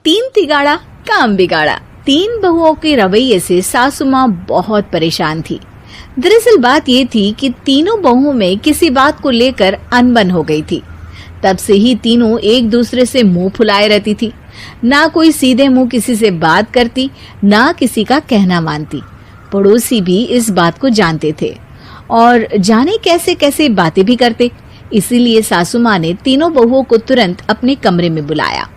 तीन तिगाड़ा काम बिगाड़ा। तीन बहुओं के रवैये से सासू माँ बहुत परेशान थी। दरअसल बात ये थी कि तीनों बहुओं में किसी बात को लेकर अनबन हो गई थी। तब से ही तीनों एक दूसरे से मुंह फुलाए रहती थी। ना कोई सीधे मुंह किसी से बात करती, ना किसी का कहना मानती। पड़ोसी भी इस बात को जानते थे और जाने कैसे कैसे बातें भी करते। इसीलिए सासू माँ ने तीनों बहुओं को तुरंत अपने कमरे में बुलाया।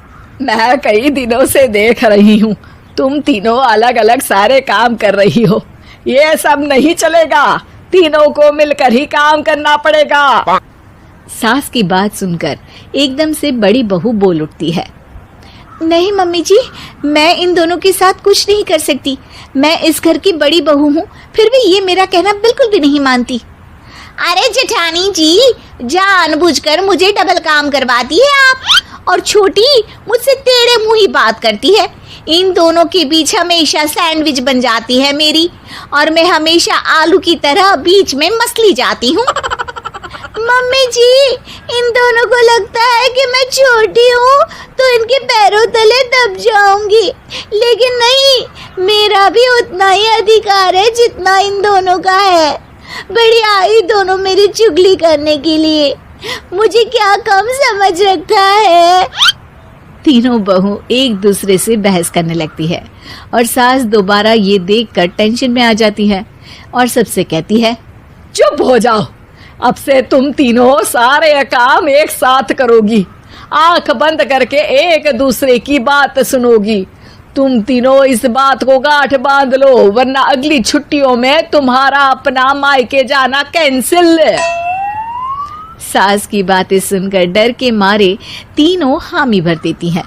मैं कई दिनों से देख रही हूँ, तुम तीनों अलग अलग सारे काम कर रही हो। ये सब नहीं चलेगा, तीनों को मिलकर ही काम करना पड़ेगा। सास की बात सुनकर एकदम से बड़ी बहू बोल उठती है। नहीं मम्मी जी, मैं इन दोनों के साथ कुछ नहीं कर सकती। मैं इस घर की बड़ी बहू हूँ, फिर भी ये मेरा कहना बिल्कुल भी नहीं मानती। अरे जेठानी जी, जानबूझकर मुझे डबल काम करवाती है आप। और छोटी मुझसे टेढ़े मुंह ही बात करती है। इन दोनों के बीच हमेशा सैंडविच बन जाती है मेरी, और मैं हमेशा आलू की तरह बीच में मसली जाती हूँ। मम्मी जी, इन दोनों को लगता है कि मैं छोटी हूँ तो इनके पैरों तले दब जाऊंगी, लेकिन नहीं, मेरा भी उतना ही अधिकार है जितना इन दोनों का है। बड़ी आई दोनों मेरी चुगली करने के लिए, मुझे क्या कम समझ रखा है। तीनों बहू एक दूसरे से बहस करने लगती है और सास दोबारा ये देखकर टेंशन में आ जाती है और सबसे कहती है, चुप हो जाओ, अब से तुम तीनों सारे काम एक साथ करोगी, आंख बंद करके एक दूसरे की बात सुनोगी। तुम तीनों इस बात को गांठ बांध लो, वरना अगली छुट्टियों में तुम्हारा अपना मायके जाना कैंसिल। सास की बातें सुनकर डर के मारे तीनों हामी भर देती हैं।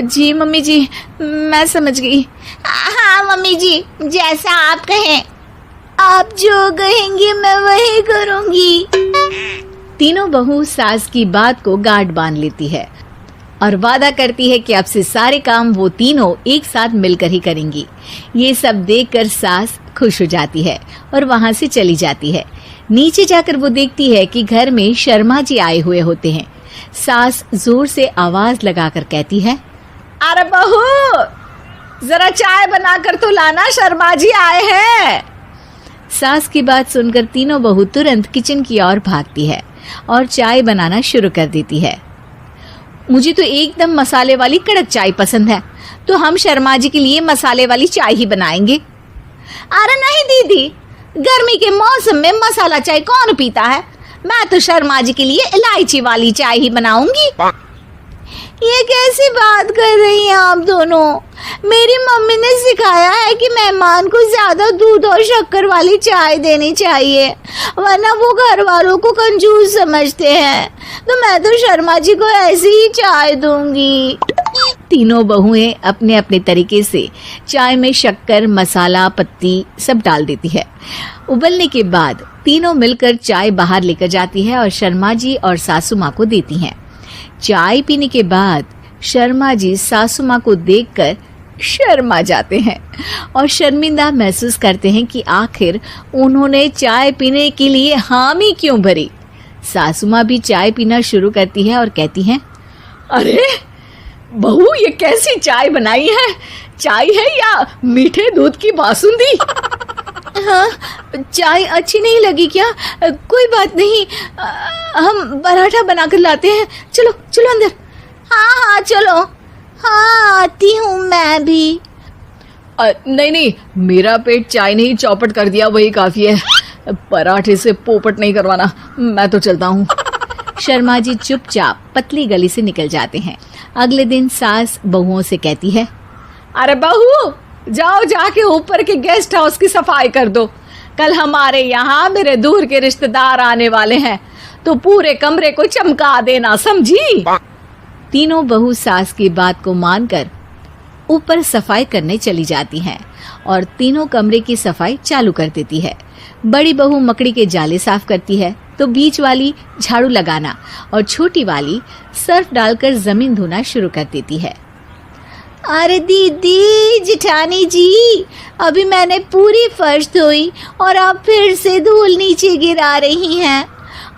जी मम्मी जी, मैं समझ गई। हाँ मम्मी जी, जैसा आप कहें। आप जो कहेंगी मैं वही करूंगी। तीनों बहू सास की बात को गांठ बांध लेती है और वादा करती है कि अब से सारे काम वो तीनों एक साथ मिलकर ही करेंगी। ये सब देखकर सास खुश हो जाती है और वहां से चली जाती है। नीचे जाकर वो देखती है कि घर में शर्मा जी आए हुए होते हैं। सास जोर से आवाज लगाकर कहती है, अरे बहू, जरा चाय बनाकर तो लाना, शर्मा जी आए हैं। सास की बात सुनकर तीनों बहू तुरंत किचन की ओर भागती है और चाय बनाना शुरू कर देती है। मुझे तो एकदम मसाले वाली कड़क चाय पसंद है, तो हम शर्मा जी के लिए मसाले वाली चाय ही बनाएंगे। अरे नहीं दीदी, गर्मी के मौसम में मसाला चाय कौन पीता है? मैं तो शर्मा जी के लिए इलायची वाली चाय ही बनाऊंगी। ये कैसी बात कर रही हैं आप दोनों? मेरी मम्मी ने सिखाया है कि मेहमान को ज्यादा दूध और शक्कर वाली चाय देनी चाहिए, वरना वो घर वालों को कंजूस समझते हैं। तो मैं तो शर्मा जी को ऐसी ही चाय दूंगी। तीनों बहुएं अपने अपने तरीके से चाय में शक्कर, मसाला, पत्ती सब डाल देती है। उबलने के बाद तीनों मिलकर चाय बाहर लेकर जाती है और शर्मा जी और सासू माँ को देती हैं। चाय पीने के बाद शर्मा जी सासू माँ को देखकर शर्मा जाते हैं और शर्मिंदा महसूस करते हैं कि आखिर उन्होंने चाय पीने के लिए हामी क्यों भरी। सासू माँ भी चाय पीना शुरू करती है और कहती हैं, अरे बहू, ये कैसी चाय बनाई है? चाय है या मीठे दूध की बासुंदी? हाँ, चाय अच्छी नहीं लगी क्या? कोई बात नहीं, हम पराठा बनाकर लाते हैं। चलो चलो अंदर। हाँ हाँ चलो। हाँ आती हूँ मैं भी। नहीं नहीं, मेरा पेट चाय ने ही चौपट कर दिया, वही काफी है। पराठे से पोपट नहीं करवाना, मैं तो चलता हूँ। शर्मा जी चुपचाप पतली गली से निकल जाते हैं। अगले दिन सास बहुओं से कहती है, अरे बहू, जाओ जाके ऊपर के गेस्ट हाउस की सफाई कर दो। कल हमारे यहाँ मेरे दूर के रिश्तेदार आने वाले हैं, तो पूरे कमरे को चमका देना, समझी? तीनों बहू सास की बात को मानकर ऊपर सफाई करने चली जाती हैं और तीनों कमरे की सफाई चालू कर देती है। बड़ी बहू मकड़ी के जाले साफ करती है, तो बीच वाली झाड़ू लगाना और छोटी वाली सर्फ डालकर जमीन धोना शुरू कर देती है। अरे दीदी, जेठानी जी, अभी मैंने पूरी फर्श धोई और आप फिर से धूल नीचे गिरा रही हैं।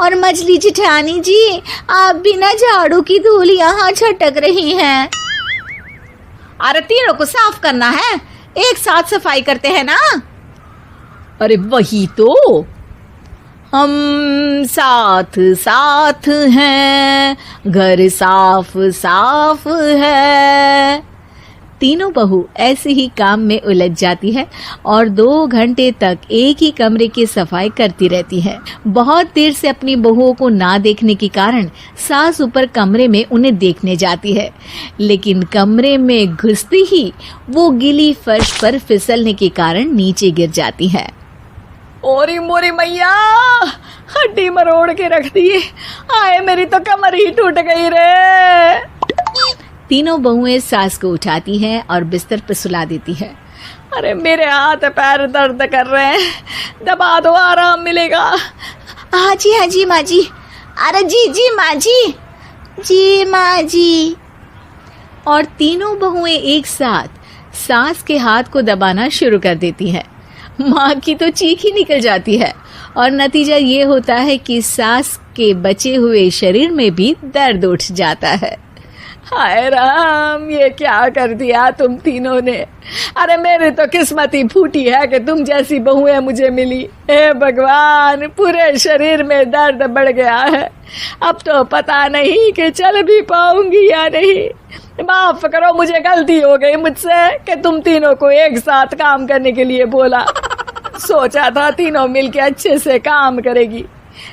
और मछली जेठानी जी, आप बिना झाड़ू की धूल यहाँ छटक रही हैं। अरे तीनों को साफ करना है, एक साथ सफाई करते हैं ना। अरे वही तो, हम साथ साथ हैं, घर साफ साफ है। तीनों बहू ऐसे ही काम में उलझ जाती है और 2 घंटे तक एक ही कमरे की सफाई करती रहती है। बहुत देर से अपनी बहुओं को ना देखने के कारण सास ऊपर कमरे में उन्हें देखने जाती है, लेकिन कमरे में घुसती ही वो गीली फर्श पर फिसलने के कारण नीचे गिर जाती है। ओरी मोरी मैया, हड्डी मरोड़ के रख दी। आए मेरी तो कमर ही टूट गई रे। तीनों बहुएं सास को उठाती हैं और बिस्तर पर सुला देती है। अरे मेरे हाथ पैर दर्द कर रहे हैं, दबा दो, आराम मिलेगा। हाँ जी माँ जी। अरे जी माँ जी माँ जी। और तीनों बहुएं एक साथ सास के हाथ को दबाना शुरू कर देती हैं। माँ की तो चीख ही निकल जाती है और नतीजा ये होता है कि सास के बचे हुए शरीर में भी दर्द उठ जाता है। हाय राम, ये क्या कर दिया तुम तीनों ने। अरे मेरी तो किस्मत ही फूटी है कि तुम जैसी बहुएं मुझे मिली। हे भगवान, पूरे शरीर में दर्द बढ़ गया है। अब तो पता नहीं कि चल भी पाऊंगी या नहीं। माफ करो, मुझे गलती हो गई मुझसे कि तुम तीनों को एक साथ काम करने के लिए बोला। सोचा था तीनों मिलके अच्छे से काम करेगी,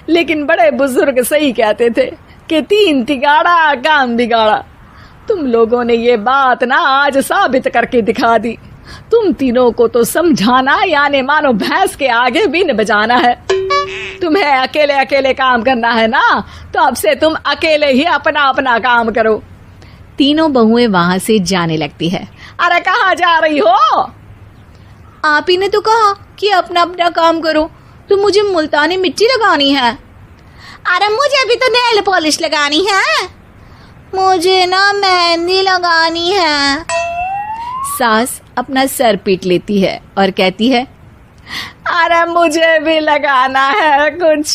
लेकिन बड़े बुजुर्ग सही कहते थे कि 3 तिगाड़ा काम बिगाड़ा। तुम लोगों ने ये बात ना आज साबित करके दिखा दी। तुम तीनों को तो समझाना यानी मानो भैंस के आगे बीन बजाना है। तुम्हें अकेले अकेले काम करना है ना, तो अब से तुम अकेले ही अपना अपना काम करो। तीनों बहुएं वहां से जाने लगती है। अरे कहाँ जा रही हो? आप ही ने तो कहा कि अपना अपना काम तो मुझे मुल्तानी मिट्टी लगानी है। अरे मुझे भी तो नेल पॉलिश लगानी है। मुझे ना मेहंदी लगानी है। सास अपना सर पीट लेती है और कहती है, अरे मुझे भी लगाना है कुछ।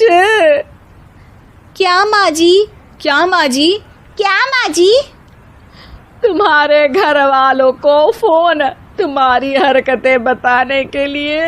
क्या माँ जी? क्या माँ जी? क्या माँ जी? तुम्हारे घर वालों को फोन तुम्हारी हरकतें बताने के लिए।